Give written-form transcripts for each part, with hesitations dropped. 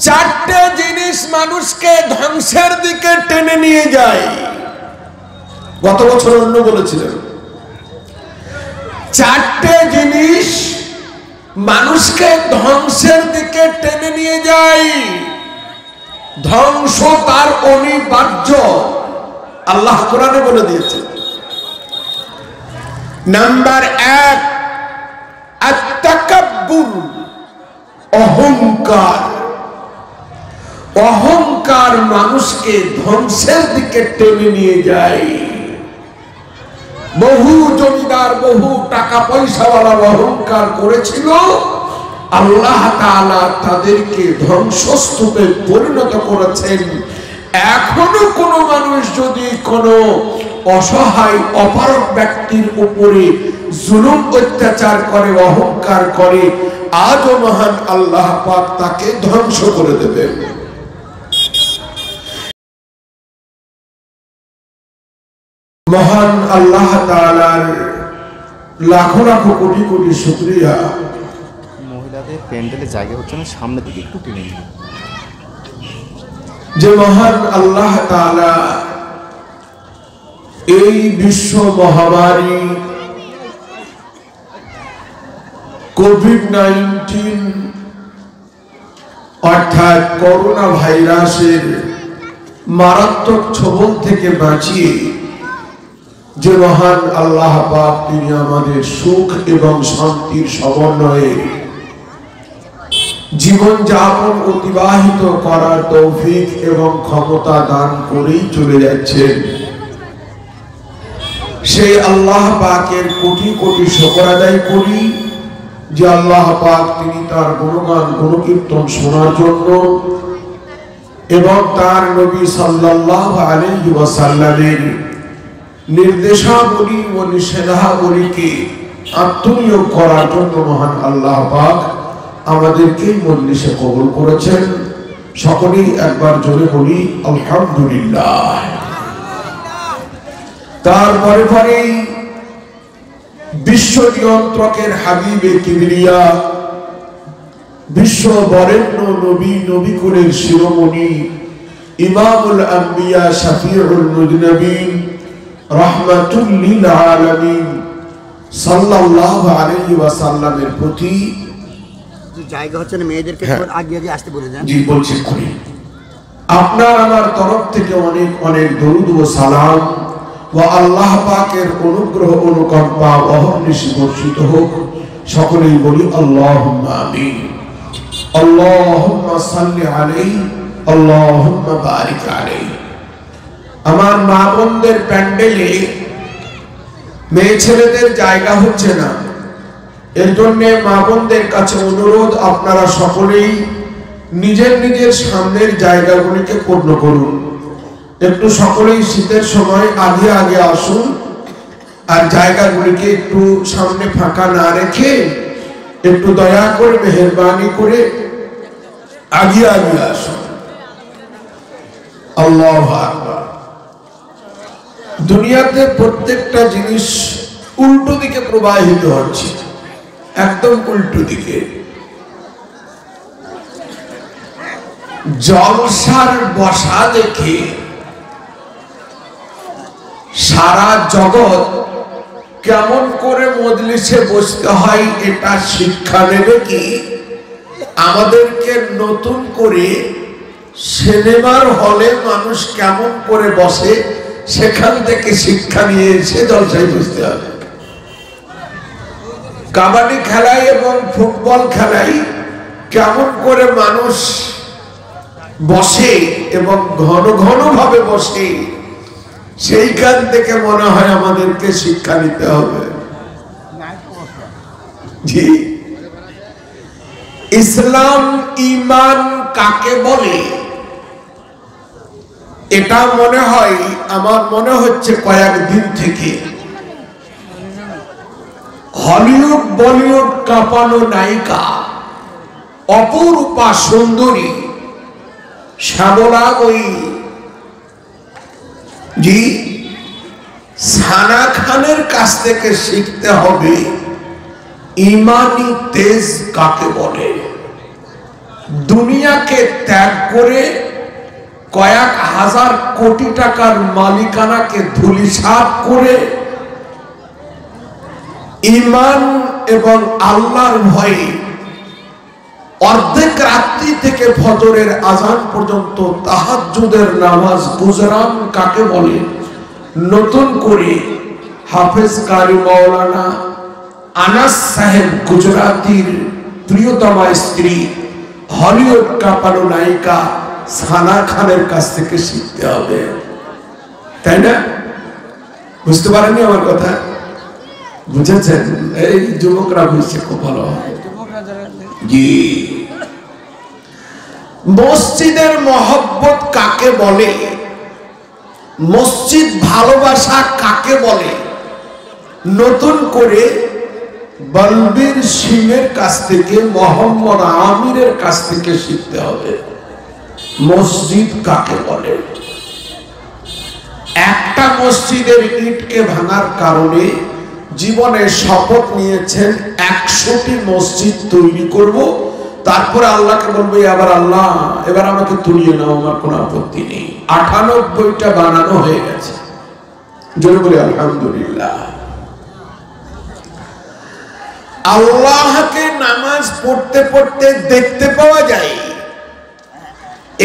চারটে জিনিস মানুষকে ধ্বংসের দিকে টেনে নিয়ে যায়। গত বছর অন্য বলেছিলেন, চারটে জিনিস মানুষকে ধ্বংসের দিকে টেনে নিয়ে যায়। ধ্বংস তার অনিবার্য, আল্লাহ কোরআনে বলে দিয়েছে। নাম্বার 1, আত-তাকাব্বুর, অহংকার। অহংকার মানুষকে ধ্বংসের দিকে টেনে নিয়ে যায়। বহু জমিদার, বহু টাকা পয়সাওয়ালা অহংকার করেছিল, আল্লাহ তাআলা তাদেরকে ধ্বংসস্তূপে পরিণত করেছেন। এখনো কোনো মানুষ যদি কোনো অসহায় অপারগ ব্যক্তির উপরে জুলুম অত্যাচার করে, অহংকার করে, আজও মহান আল্লাহ পাক তাকে ধ্বংস করে দেবেন। মহান আল্লাহ তাআলার লাখো লাখো কোটি কোটি শুকরিয়া। মহিলাদের প্যান্ডেলে জায়গা হচ্ছে না, সামনের দিকে একটু টেনে নিন। যে মহান আল্লাহ তাআলা এই বিশ্ব মহামারী কোভিড-19 অর্থাৎ করোনা ভাইরাসের মারাত্মক ছোবল থেকে বাঁচিয়ে যে মহান আল্লাহ পাক তিনি আমাদের সুখ এবং শান্তির সমন্বয়ে জীবন যাপন অতিবাহিত করার তৌফিক এবং ক্ষমতা দান করেই চলে যাচ্ছেন, সেই আল্লাহ পাকের কোটি কোটি শুকর আদায় করি যে আল্লাহ পাক তিনি তার গুণগান গুণকীর্তন শোনার জন্য এবং তার নবী সাল্লাল্লাহু আলাইহি ওয়াসাল্লামের নির্দেশাবলী ও নিষেধাবলীকে আত্মনিয়োগ করার জন্য মহান আল্লাহ পাক আমাদেরকে মজলিসে কবুল করেছেন। সকলেই একবার জোরে বলি আলহামদুলিল্লাহ। তারপরে পরেই বিশ্ব নিয়ন্ত্রকের হাবিবে কিবরিয়া, বিশ্ব বরেণ্য নবী, নবীকুলের শিরোমণি, ইমামুল আম্বিয়া, শাফিউল মুযনিবিন, রাহমাতুল লিল আলামিন সাল্লাল্লাহু আলাইহি ওয়াসাল্লামের প্রতি জায়গা হচ্ছে না, মেয়েদেরকে আগে আগে আসতে বলে দেন। জি বলছি, আপনার আমার তরফ থেকে অনেক অনেক দরুদ ও সালাম ও আল্লাহ পাকের অনুগ্রহ অনুকম্পা অহর্নিশি বর্ষিত হোক। সকলেই বলি আল্লাহুম্মা আমিন। আল্লাহুম্মা সাল্লি আলাইহি, আল্লাহুম্মা বারিক আলাইহি। আমার মা বোনদের প্যান্ডেলে মেয়ে ছেলেদের জায়গা হচ্ছে না, এর জন্য মা বোনদের কাছে অনুরোধ, আপনারা সকলেই নিজের নিজের সামনের জায়গাগুলিকে পূর্ণ করুন। একটু সকলেই শীতের সময় আগে আগে আসুন, আর জায়গাগুলিকে একটু সামনে ফাঁকা না রেখে একটু দয়া করে মেহেরবানি করে আগে আগে আসুন। আল্লাহু আকবার। দুনিয়াতে প্রত্যেকটা জিনিস উল্টো দিকে প্রবাহিত হচ্ছে, একদম উল্টো দিকে। জলসার বসা দেখে সারা জগৎ কেমন করে মজলিসে বসতে হয় এটা শিক্ষা নেবে কি আমাদেরকে নতুন করে সিনেমার হলে মানুষ কেমন করে বসে সেখান থেকে শিক্ষা নিয়ে এসে জলসায় বসতে হবে। কাবাডি খেলায় এবং ফুটবল খেলায় কেমন করে মানুষ বসে এবং ঘন ঘন ভাবে বসে, সেইখান থেকে মনে হয় আমাদেরকে শিক্ষা নিতে হবে। জি, ইসলাম ঈমান কাকে বলে এটা মনে হয়, আমার মনে হচ্ছে কয়েকদিন থেকে হলিউড বলিউড কাঁপানো নায়িকা, অপরূপা সুন্দরী শ্যামলা ওই জি সানা খানের কাছ থেকে শিখতে হবে ইমানি তেজ কাকে বলে। দুনিয়াকে ত্যাগ করে কয়েক হাজার কোটি টাকার মালিকানাকে ধূলিসাৎ করে ঈমান এবং আল্লাহর ভয়ে অর্ধেক রাত্রি থেকে ফজরের আজান পর্যন্ত তাহাজ্জুদের নামাজ গুজরান কাকে বলে, নতুন করে হাফেজ কারি মাওলানা আনাস সাহেব গুজরাতির প্রিয়তমা স্ত্রী হলিউড কাঁপানো নায়িকা সানা খানের কাছ থেকে শিখতে হবে, তাই না? বুঝতে পারেননি আমার কথা? বুঝেছেন? এই যুবকরা বুঝছে খুব ভালো হয়। জি, মসজিদের মহব্বত কাকে বলে, মসজিদ ভালোবাসা কাকে বলে, নতুন করে বলবীর সিংয়ের কাছ থেকে, মোহাম্মদ আমিরের কাছ থেকে শিখতে হবে মসজিদ কাকে বলে। একটা মসজিদের ইটকে ভাঙার কারণে জীবনে শপথ নিয়েছেন 100টি মসজিদ তৈরি করব, তারপরে আল্লাহকে বলবো আবার আল্লাহ এবার আমাকে তুলিয়ে নাও, আমার কোনো আপত্তি নেই। 98টা বানানো হয়ে গেছে, জোরে বলি আলহামদুলিল্লাহ। আল্লাহকে নামাজ পড়তে পড়তে দেখতে পাওয়া যায়,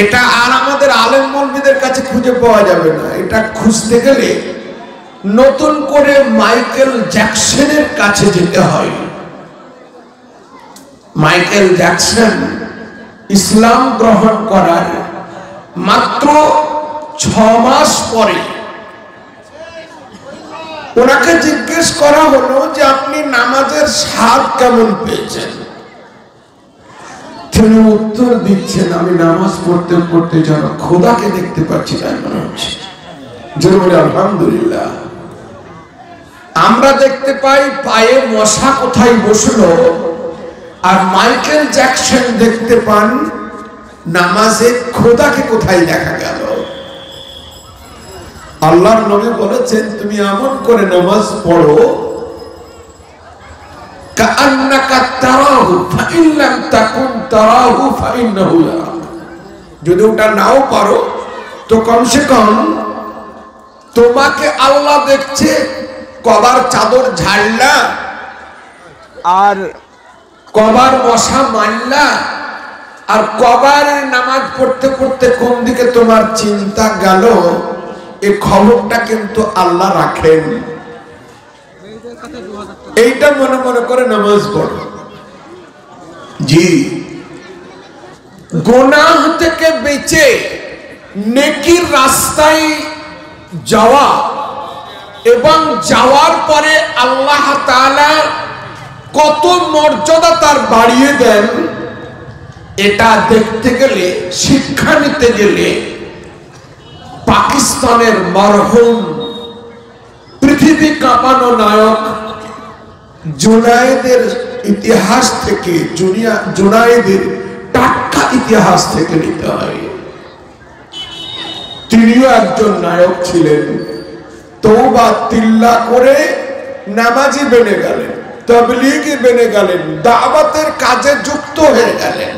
এটা আর আমাদের আলেম মৌলবীদের কাছে খুঁজে পাওয়া যাবে না। এটা খুঁজতে গেলে নতুন করে মাইকেল জ্যাকসনের কাছে যেতে হয়। মাইকেল জ্যাকসন ইসলাম গ্রহণ করার মাত্র 6 মাস পরে ওনাকে জিজ্ঞেস করা হলো যে আপনি নামাজের স্বাদ কেমন পেয়েছেন? তিনি উত্তর দিচ্ছেন, আমি নামাজ পড়তে পড়তে যেন খোদাকে দেখতে পাচ্ছি তাই মনে হচ্ছে। জোরে বলে আলহামদুলিল্লাহ। আমরা দেখতে পাই পায়ে মশা কোথায় বসলো, আর মাইকেল জ্যাকসন দেখতে পান নামাজে খোদাকে কোথায় দেখা গেল। আল্লাহর নবী বলেছেন তুমি এমন করে নামাজ পড়ো কাআন্নাকা তারাহু ফাইন লাম তাকুন তারাহু ফাইন্নাহু ইয়ারাক। যদি ওটা নাও পারো তো কমসে কম তোমাকে আল্লাহ দেখছে। কবার চাদর ঝাড়লা আর কবার মশা মারলা আর কবার নামাজ পড়তে পড়তে কোন দিকে তোমার চিন্তা গেল, এই খবরটা কিন্তু আল্লাহ রাখেন। এইটা মনে মনে করে নামাজ পড়ো। জি, গুনাহ থেকে বেঁচে নেকির রাস্তায় যাওয়া এবং যাওয়ার পরে আল্লাহ তাআলা কত মর্যাদা তার বাড়িয়ে দেন, এটা দেখতে গেলে, শিক্ষা নিতে গেলে পাকিস্তানের মরহুম পৃথিবী কাঁপানো নায়ক জুনায়েদের ইতিহাস থেকে, জুনায়েদের টাটকা ইতিহাস থেকে নিতে হয়। তিনিও একজন নায়ক ছিলেন। তওবা তিল্লা করে নামাজি বেনে গেলেন, তাবলীগী বেনে গেলেন, দাওয়াতের কাজে যুক্ত হয়ে গেলেন।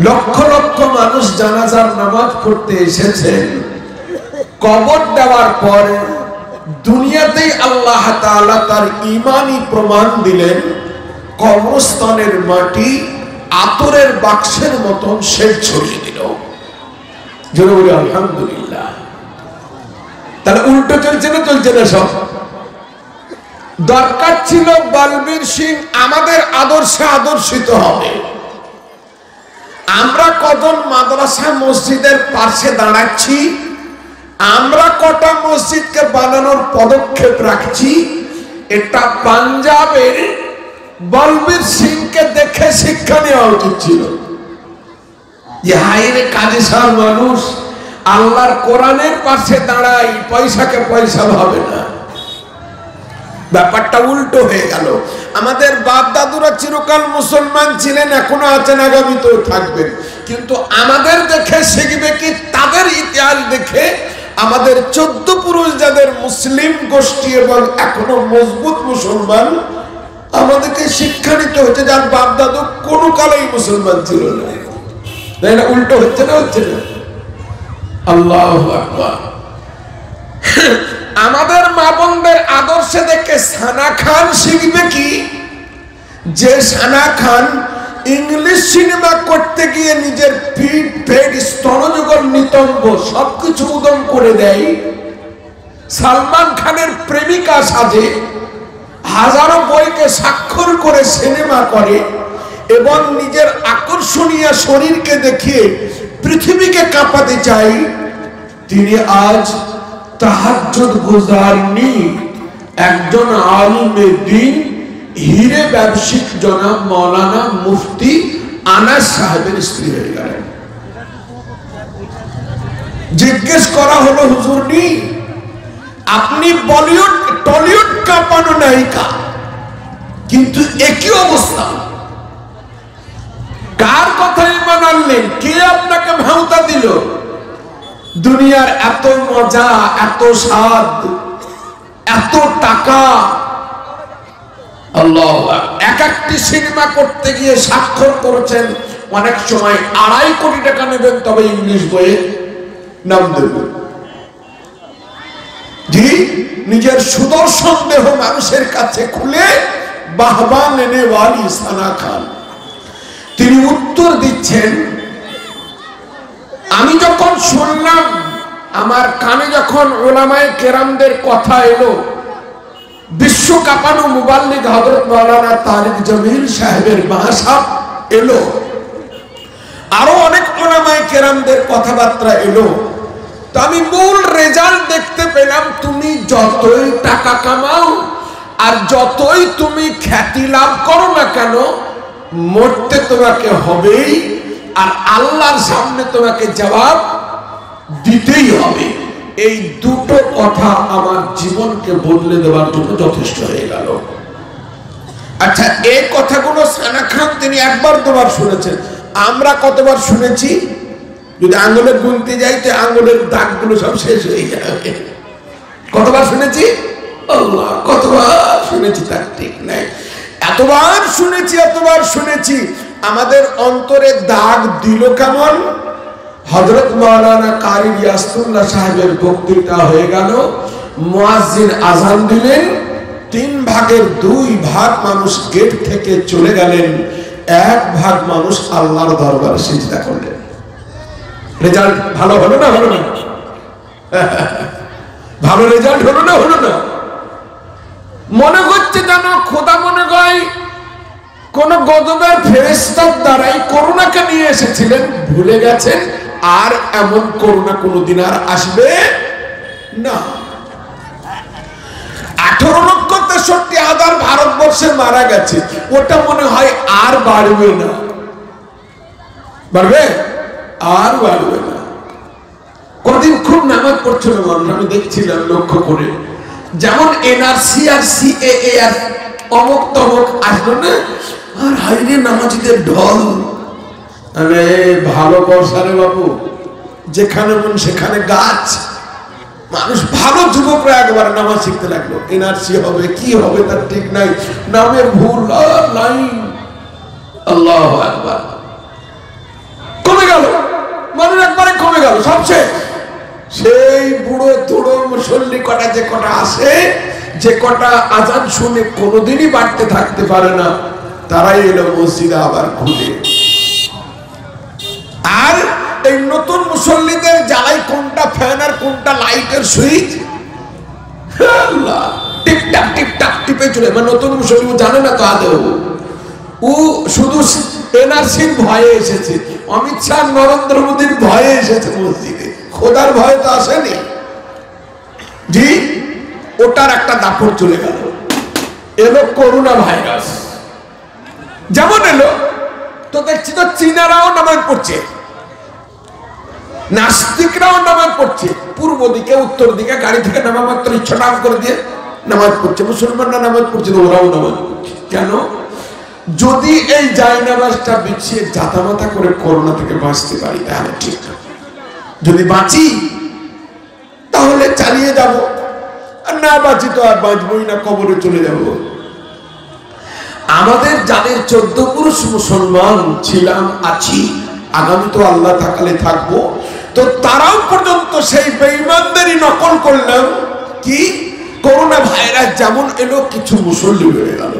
লক্ষ লক্ষ মানুষ জানাজার নামাজ পড়তে এসেছেন। কবর দেওয়ার পর দুনিয়াতেই আল্লাহ তাআলা তার ঈমানি প্রমাণ দিলেন। কবরস্থানের মাটি আতরের বাক্সের মতন শেষ ছড়িয়ে দিল। জোরে বলি আলহামদুলিল্লাহ। তাহলে উল্টো চলছে না, চলছে না? সব দরকার ছিল বলবীর সিং আমাদের আদর্শে আদর্শিত হবে। আমরা কজন মাদ্রাসা মসজিদের পাশে দাঁড়াচ্ছি, আমরা কটা মসজিদকে বানানোর পদক্ষেপ রাখছি, এটা পাঞ্জাবের বলবীর সিংকে দেখে শিক্ষা নেওয়া উচিত ছিল। হাইরে কাজী সাহেব মানুষ আল্লাহর কোরআনের পাশে দাঁড়াই, পয়সাকে পয়সা ভাবে না। ব্যাপারটা উল্টো হয়ে গেল। আমাদের বাপ দাদুরা চিরকাল মুসলমান ছিলেন, এখনো আছেন, আগামীতেও থাকবেন, কিন্তু আমাদের দেখে শিখবে কি? তাদের ইতিহাস দেখে আমাদের 14 পুরুষ যাদের মুসলিম গোষ্ঠী এবং এখনো মজবুত মুসলমান, আমাদেরকে শিক্ষা নিতে হচ্ছে, যার বাপ দাদু কোনো কালেই মুসলমান ছিল না। তাই না? উল্টো হচ্ছে না, হচ্ছে না? আল্লাহু আকবার। আমাদের মা বোনদের আদর্শে দেখে সানা খান শিখবে কি? যে সানা খান ইংলিশ সিনেমা করতে গিয়ে নিজের পিঠ পেট স্তনযুগল নিতম্ব সবকিছু উদম করে দেয়, সালমান খানের প্রেমিকা সাজে, হাজারো বইকে স্বাক্ষর করে সিনেমা করে এবং নিজের আকর্ষণীয় শরীরকে দেখিয়ে পৃথিবীকে কাঁপাতে চায়, তিনি আজ তাহাজ্জুদ গুজারনি একজন আলিমে দ্বীন, হিরে ব্যবসায়িক জনাব মাওলানা মুফতি আনাস সাহেবের স্ত্রী হয়ে গেলেন। জিজ্ঞেস করা হলো, হুজুরনি আপনি বলিউড টলিউড কাঁপানো নায়িকা, কিন্তু একই অবস্থা, কার কথা ঈমান আনলেন? কে আপনাকে ভাঁওতা দিল? দুনিয়ার এত মজা, এত স্বাদ, এত টাকা, আল্লাহ, এক একটি সিনেমা করতে গিয়ে স্বাক্ষর করেছেন অনেক সময় 2.5 কোটি টাকা নেবেন, তবে ইংলিশ বইয়ে নাম দেবেন। জি, নিজের সুদর্শন দেহ মানুষের কাছে খুলে বাহবা নেনে ওয়ালি সানা খান। তিনি উত্তর দিচ্ছেন, আমি যখন শুনলাম, আমার কানে যখন উলামায়ে কেরামদের কথা এলো, বিশ্ব কাঁপানো মুবাল্লিগ হযরত মাওলানা তারিক জমিল সাহেবের ভাষা এলো, আরো অনেক উলামায়ে কেরামদের কথাবার্তা এলো, তো আমি মূল রেজাল্ট দেখতে পেলাম, তুমি যতই টাকা কামাও আর যতই তুমি খ্যাতি লাভ করো না কেন, মরতে তোমাকে হবেই, আর আল্লাহর সামনে তোমাকে জবাব দিতেই হবে। এই দুটো কথা আমার জীবনকে বদলে দেওয়ার জন্য যথেষ্ট হয়ে গেল। আচ্ছা, এই কথাগুলো সানা খান তিনি একবার দুবার শুনেছেন, আমরা কতবার শুনেছি? যদি আঙ্গুলে গুনতে যাই তো আঙ্গুলের দাগগুলো সব শেষ হয়ে যাবে। কতবার শুনেছি? আল্লাহ, কতবার শুনেছি তার ঠিক নাই। এতবার শুনেছি, এতবার শুনেছি, আমাদের অন্তরে দাগ দিল কেমন? হযরত মাওলানা কারি ইয়াসতুল্লাহ সাহেবের বক্তৃতা হয়ে গেল, মুয়াজ্জিন আযান দিলেন, 3 ভাগের 2 ভাগ মানুষ গেট থেকে চলে গেলেন, 1 ভাগ মানুষ আল্লাহর দরবারে সিজদা করলেন। রেজাল্ট ভালো হলো না? হলো না? ভালো রেজাল্ট হলো না? হলো না? মনে হচ্ছে যেন খোদা মনে হয় কোন গজবের ফেরেশতার দ্বারাই করোনাকে নিয়ে এসেছিলেন, ভুলে গেছেন, আর এমন করোনা কোনোদিন আর আসবে না। 18,63,000 ভারতবর্ষে মারা গেছে, ওটা মনে হয় আর বাড়বে না। বাড়বে? আর বাড়বে না। কদিন খুব নামাজ পড়ছিল মানুষ, আমি দেখছিলাম লক্ষ্য করে, যেমন এনআরসি আর সিএএ আর অমুক তমুক আসলো না, আর হাইরে নামাজিদের ঢল। আরে ভালোবাসা রে বাবু, যেখানে মন সেখানে গাছ। মানুষ, ভালো যুবকরা একবার নামাজ শিখতে লাগলো, এনআরসি হবে কি হবে তার ঠিক নাই, নামের ভুল আর লাইন, আল্লাহু আকবার, কমে গেল মানুষ, একবারে কমে গেল, সব শেষ। সেই বুড়ো তুড়ো মুসল্লি কটা যে কটা আসে, যে কটা আজান শুনে কোনোদিনই বাড়তে থাকতে পারে না, তারাই এলো মসজিদে আবার খুলে। আর এই নতুন মুসল্লিদের জ্বালাই কোনটা ফ্যান আর কোনটা লাইটের সুইচ, টিপটাপ টিপটাপ টিপে চলে। মানে নতুন মুসল্লি জানে না তো আদৌ, ও শুধু এনআরসির ভয়ে এসেছে, অমিত শাহ নরেন্দ্র মোদীর ভয়ে এসেছে মসজিদে, খোদার ভয়ে তো আসেনি। জি, ওটার একটা দাপট চলে গেল। এলো করোনা ভাইরাস, যেমন এলো তো দেখছি তো চীনারাও নামাজ পড়ছে, নাস্তিকরাও নামাজ পড়ছে, পূর্ব দিকে উত্তর দিকে গাড়ি থেকে নামা মাত্র ইচ্ছাটা করে দিয়ে নামাজ পড়ছে, মুসলমানরা নামাজ পড়ছে, ওরাও নামাজ পড়ছে। কেন? যদি এই জায়নামাজটা বিছিয়ে জাতামাতা করে করোনা থেকে বাঁচতে পারি তাহলে ঠিক, যদি বাঁচি তাহলে চালিয়ে যাব, আর না বাঁচি তো আর বাঁচবই না, কবরে চলে যাব। আমাদের যাদের 14 পুরুষ মুসলমান ছিলাম, আছি, আগামী তো আল্লাহ তাকালে থাকবো, তো তারাও পর্যন্ত সেই বেঈমানদেরই নকল করলাম। কি করোনা ভাইরাস যেমন এলো, কিছু মুসল্লি হয়ে গেল,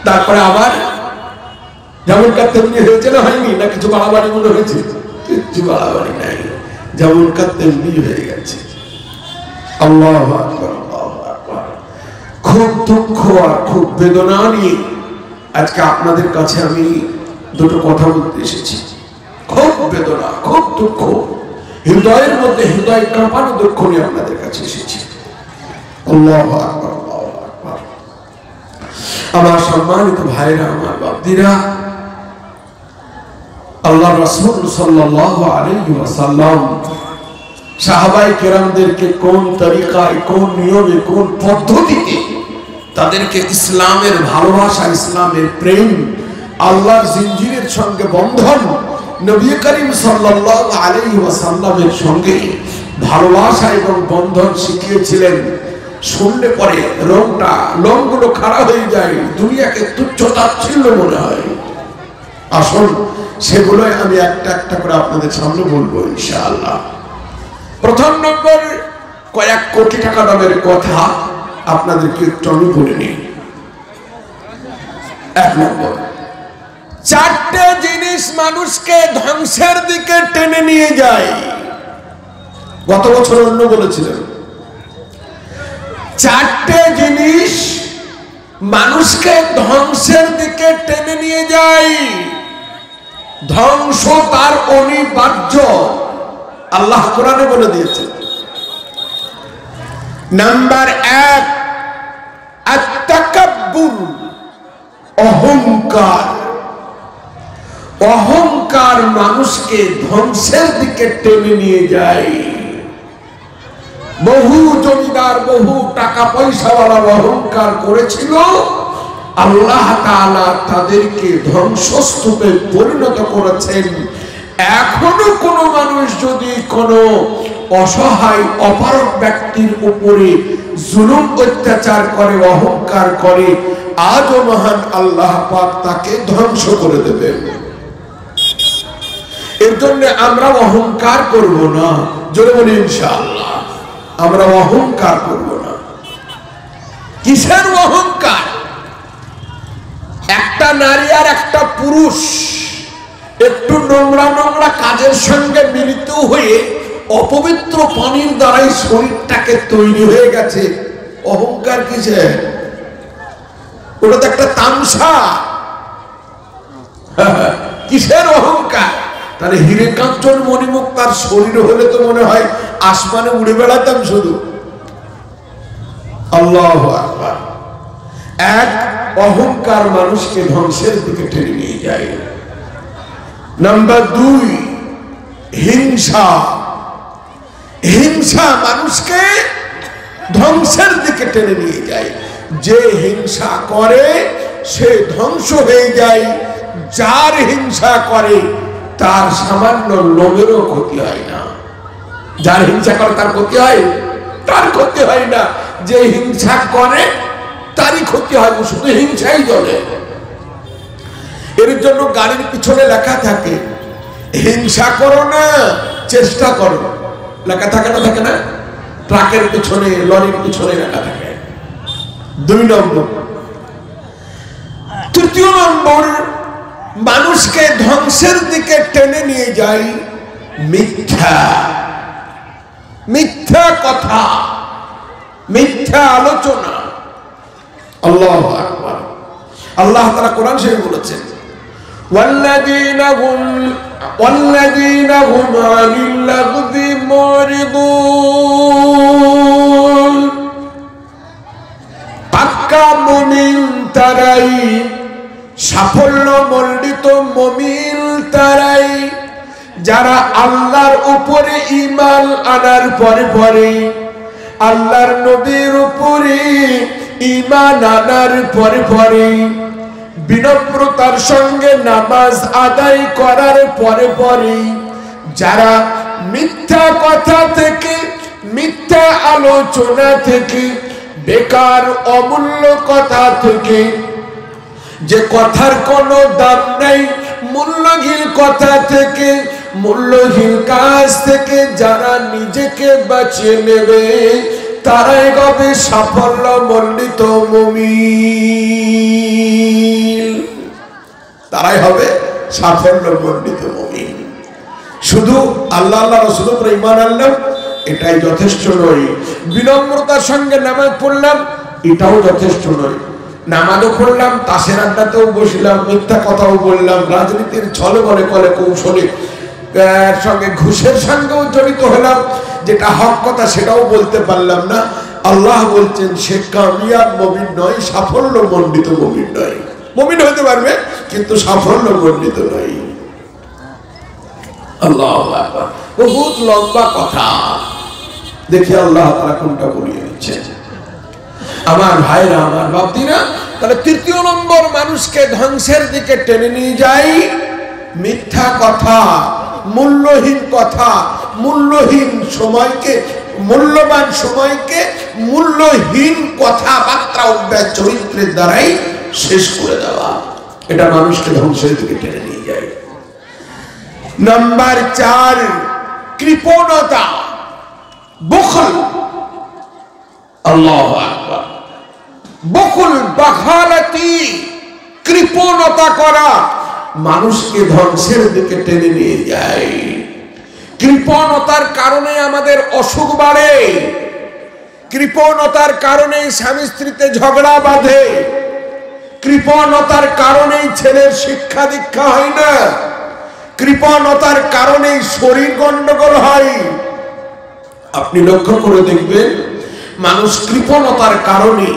তারপরে আবার যেমনকার তেমনি হয়েছে না, হয়নি না? কিছু বাড়াবাড়ি মনে হয়েছে? কিছু বাড়াবাড়ি নাই, যেমনকার তেমনি হয়ে গেছে। আল্লাহু আকবার, আল্লাহু আকবার। খুব দুঃখ আর খুব বেদনা নিয়ে আজকে আপনাদের কাছে আমি দুটো কথা বলতে এসেছি। খুব বেদনা, খুব দুঃখ, হৃদয়ের মধ্যে হৃদয় কাঁপানো দুঃখ নিয়ে আপনাদের কাছে এসেছি। আল্লাহু আকবার, আল্লাহু আকবার। আমার সম্মানিত ভাইরা, আমার বাপদিরা, আল্লাহ রাসূল সাল্লাল্লাহু আলাইহি ওয়াসাল্লাম সাহাবায়ে কেরামদেরকে কোন তরিকায়, কোন নিয়মে, কোন পদ্ধতিতে তাদেরকে ইসলামের ভালোবাসা, ইসলামের প্রেম, আল্লাহর জিঞ্জিরের সঙ্গে বন্ধন, নবী করিম সাল্লাল্লাহু আলাইহি ওয়াসাল্লামের সঙ্গে ভালোবাসা এবং বন্ধন শিখিয়েছিলেন, শুনলে পরে লোমগুলো খাড়া হয়ে যায়, দুনিয়াকে তুচ্ছ-তাচ্ছিল্য মনে হয়। আসুন সেগুলোই আমি একটা একটা করে আপনাদের সামনে বলবো ইনশাআল্লাহ। প্রথম নম্বর, কয়েক কোটি টাকা দামের কথা আপনাদেরকে একটু আমি বলে নিই। এক নম্বর, 4টে জিনিস মানুষকে ধ্বংসের দিকে টেনে নিয়ে যায়। গত বছর অন্য বলেছিলেন, 4টে জিনিস মানুষকে ধ্বংসের দিকে টেনে নিয়ে যায়। ধ্বংস তার অনিবার্য, আল্লাহ কোরআনে বলে দিয়েছে। নাম্বার 1, আত-তাকাব্বুর, অহংকার। অহংকার মানুষকে ধ্বংসের দিকে টেনে নিয়ে যায়। বহু জমিদার, বহু টাকা পয়সাওয়ালা অহংকার করেছিল, আল্লাহ তাআলা তাদেরকে ধ্বংসস্তূপে পরিণত করেছেন। এখনো কোন মানুষ যদি কোনো অসহায় অপারগ ব্যক্তির উপরে জুলুম অত্যাচার করে, অহংকার করে, আজও মহান আল্লাহ পাক তাকে ধ্বংস করে দেবেন। এর জন্য আমরা অহংকার করব না, জোরে বলি ইনশাআল্লাহ। আমরা অহংকার করব না। কিসের অহংকার? একটা নারী আর একটা পুরুষ একটু নোংরা নোংরা কাজের সঙ্গে মিলিত হয়ে অপবিত্র পানির দ্বারাই শরীরটাকে তৈরি হয়ে গেছে। অহংকার কিসের? ওটা তো একটা তামসা। কিসের অহংকার? তাহলে হিরে কাঞ্চন মণিমুক্তার শরীর হলে তো মনে হয় আসমানে উড়ে বেড়াতাম শুধু। আল্লাহু আকবার। এক, অহংকার মানুষকে ধ্বংসের দিকে টেনে নিয়ে যায়। নাম্বার 2, হিংসা। হিংসা মানুষকে ধ্বংসের দিকে টেনে নিয়ে যায়। যে হিংসা করে সে ধ্বংস হয়ে যায়। যার হিংসা করে তার সামান্য লোমেরও ক্ষতি হয় না। যার হিংসা করে তার ক্ষতি হয়? তার ক্ষতি হয় না। যে হিংসা করে তারই ক্ষতি হয়, শুধু হিংসাই জ্বলে। এর জন্য গাড়ির পিছনে লেখা থাকে, হিংসা করো না, চেষ্টা করো। লেখা থাকে না? থাকে না? ট্রাকের পিছনে, লরির পিছনে লেখা থাকে। 2 নম্বর। 3 নম্বর, মানুষকে ধ্বংসের দিকে টেনে নিয়ে যায় মিথ্যা। মিথ্যা কথা, মিথ্যা আলোচনা। আল্লাহু আকবার। আল্লাহ তাআলা কোরআন শরীফে বলেছেন, والذين هم عن اللغو معرضون। পাক্কা মুমিন তারাই, সাফল্য মণ্ডিত মুমিন তারাই, যারা আল্লাহর উপরে ঈমান আনার পরে আল্লাহর নবীর উপরে ঈমান আনার পরে বিনম্রতার সঙ্গে নামাজ আদায় করার পরে যারা মিথ্যা কথা থেকে, মিথ্যা আলোচনা থেকে, বেকার অমূল্য কথা থেকে যে কথার কোনো দাম নেই, মূল্যহীন কথা থেকে, মূল্যহীন কাজ থেকে যারা নিজেকে বাঁচিয়ে নেবে তারাই হবে সাফল্য মণ্ডিত মুমিন, তারাই হবে সাফল্য মণ্ডিত মুমিন। শুধু আল্লাহ আল্লাহ রাসূলের উপর ঈমান আনলাম এটাই যথেষ্ট নয়, বিনম্রতার সঙ্গে নামাজ পড়লাম এটাও যথেষ্ট নয়। নামাজও পড়লাম, তাসের আড্ডাতেও বসলাম, মিথ্যা কথাও বললাম, রাজনীতির ছলে বলে কলে কৌশলে সঙ্গে ঘুষের সঙ্গেও জড়িত হলাম, যেটা হক কথা সেটাও বলতে পারলাম না। আল্লাহ বলছেন সে কামিয়াব মুমিন নয়, সাফল্য মণ্ডিত মুমিন নয়। মুমিন হতে পারবে কিন্তু সাফল্য মণ্ডিত নয়। আল্লাহু আকবার, বহুত লম্বা কথা, দেখি আল্লাহ তাআলা কোনটা বলিয়ে দিচ্ছেন। আমার ভাইরা, আমার বাপদিরা, তাহলে তৃতীয় নম্বর মানুষকে ধ্বংসের দিকে টেনে নিয়ে যায় মিথ্যা কথা, মূল্যহীন কথা, মূল্যহীন সময়কে, মূল্যবান সময়কে মূল্যহীন কথাবার্তা অভ্যাস চরিত্রের দ্বারাই শেষ করে দেওয়া, এটা মানুষকে ধ্বংসের দিকে টেনে নিয়ে যায়। নাম্বার 4, কৃপণতা, বখল। আল্লাহু আকবার, বখল, বাখালাতি, কৃপণতা করা মানুষকে ধ্বংসের দিকে টেনে নিয়ে যায়। কৃপণতার কারণে আমাদের অসুখ বাড়ে, কৃপণতার কারণে স্বামী স্ত্রীতে ঝগড়া বাঁধে, কৃপণতার কারণে ছেলের শিক্ষা দীক্ষা হয় না, কৃপণতার কারণে শরীর গন্ডগোল হয়। আপনি লক্ষ্য করে দেখবেন মানুষ কৃপণতার কারণে,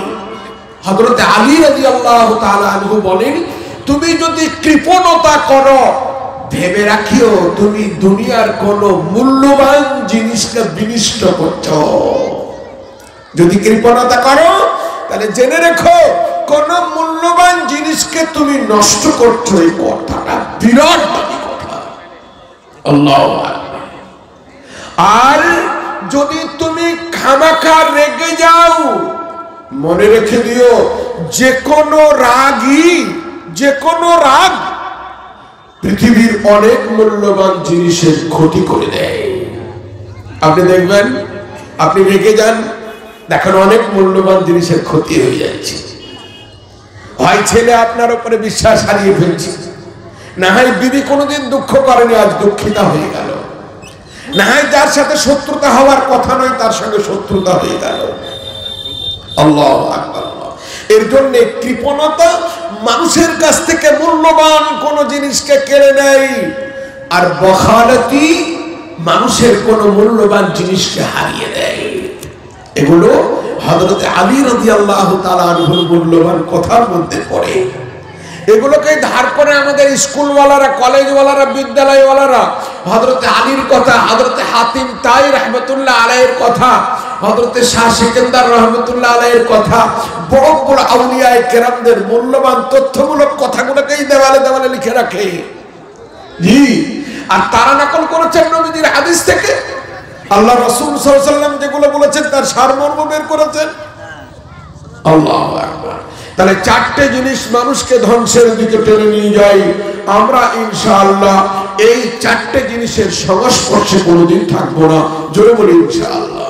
হযরত আলী রাদিয়াল্লাহু তাআলা আনহু বলেন, তুমি যদি কৃপণতা করো ভেবে রাখিও তুমি দুনিয়ার কোন মূল্যবান জিনিসকে বিনষ্ট করছো। যদি কৃপণতা করো তাহলে জেনে রেখো কোন মূল্যবান জিনিসকে তুমি নষ্ট করছো। এই কথাটা বিরাট দামি কথা। আল্লাহু আকবার। আর যদি তুমি খামাখা রেগে যাও, মনে রেখে দিও যে কোনো রাগই, যে কোনো রাগ পৃথিবীর অনেক মূল্যবান জিনিসের ক্ষতি করে দেয়। আপনি দেখবেন আপনি রেগে যান, দেখেন অনেক মূল্যবান জিনিসের ক্ষতি হয়ে যাচ্ছে। হয় ছেলে আপনার উপরে বিশ্বাস হারিয়ে ফেলছে, না হয় বিবি কোনোদিন দুঃখ করেনি আজ দুঃখিতা হয়ে গেল, না হয় যার সাথে শত্রুতা হওয়ার কথা নয় তার সঙ্গে শত্রুতা হয়ে গেল। আল্লাহু আকবার। এর জন্য কৃপণতা মানুষের কাছ থেকে মূল্যবান কোন জিনিসকে কেড়ে নেয়, আর বখালতি মানুষের কোন মূল্যবান জিনিসকে হারিয়ে দেয়। এগুলো হযরত আলী রাদিয়াল্লাহু তাআলা আনহুর মূল্যবান কথার মধ্যে পড়ে। এগুলোকে ধার করে আমাদের স্কুলওয়ালারা, কলেজওয়ালারা, বিদ্যালয়ওয়ালারা হযরত আলীর কথা, হযরত হাতিম তাই রাহমাতুল্লাহ আলাইহির কথা, হযরত শাহ সিকান্দার রাহমাতুল্লাহ আলাইহির কথা, বড় বড় আউলিয়ায়ে কেরামদের মূল্যবান তথ্যমূলক কথাগুলোকেই দেওয়ালে দেওয়ালে লিখে রাখে। জি, আর তারা নকল করেছেন নবীজির হাদিস থেকে। আল্লাহ রাসূল সাল্লাল্লাহু আলাইহি ওয়াসাল্লাম যেগুলো বলেছেন তার সারমর্ম বের করেছেন। আল্লাহু আকবার। তাহলে 4টে জিনিস মানুষকে ধ্বংসের দিকে টেনে নিয়ে যায়। আমরা ইনশাআল্লাহ এই 4টে জিনিসের সংস্পর্শে কোনোদিন থাকবো না। জোরে বলি ইনশাআল্লাহ।